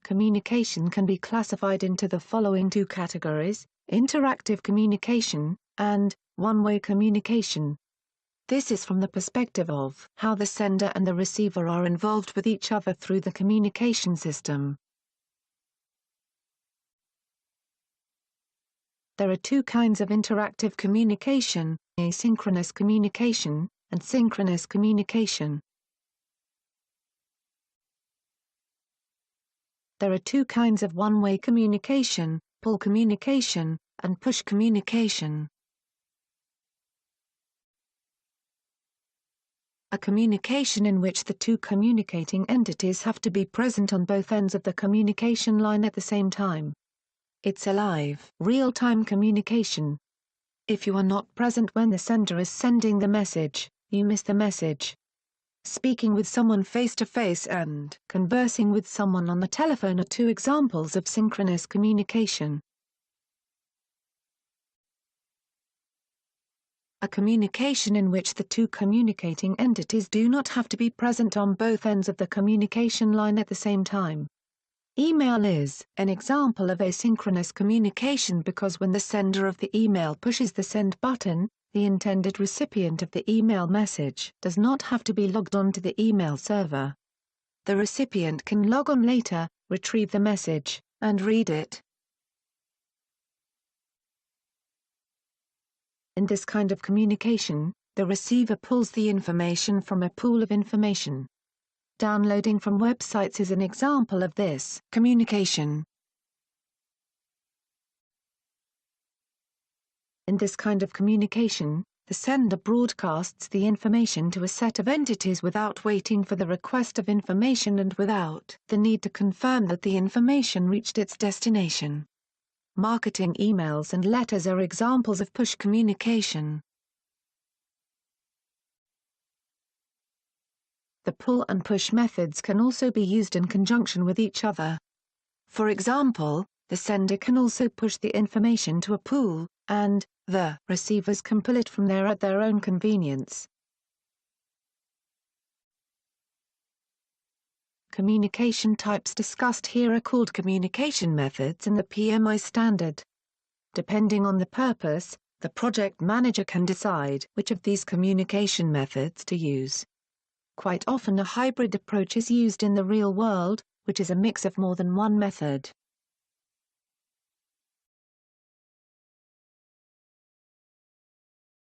Communication can be classified into the following two categories: interactive communication, and one-way communication. This is from the perspective of how the sender and the receiver are involved with each other through the communication system. There are two kinds of interactive communication: asynchronous communication, and synchronous communication. There are two kinds of one-way communication: pull communication, and push communication. A communication in which the two communicating entities have to be present on both ends of the communication line at the same time. It's a live, real-time communication. If you are not present when the sender is sending the message, you miss the message. Speaking with someone face-to-face and conversing with someone on the telephone are two examples of synchronous communication. A communication in which the two communicating entities do not have to be present on both ends of the communication line at the same time. Email is an example of asynchronous communication because when the sender of the email pushes the send button, the intended recipient of the email message does not have to be logged on to the email server. The recipient can log on later, retrieve the message, and read it. In this kind of communication, the receiver pulls the information from a pool of information. Downloading from websites is an example of this communication. In this kind of communication, the sender broadcasts the information to a set of entities without waiting for the request of information and without the need to confirm that the information reached its destination. Marketing emails and letters are examples of push communication. The pull and push methods can also be used in conjunction with each other. For example, the sender can also push the information to a pool, and the receivers can pull it from there at their own convenience. Communication types discussed here are called communication methods in the PMI standard. Depending on the purpose, the project manager can decide which of these communication methods to use. Quite often a hybrid approach is used in the real world, which is a mix of more than one method.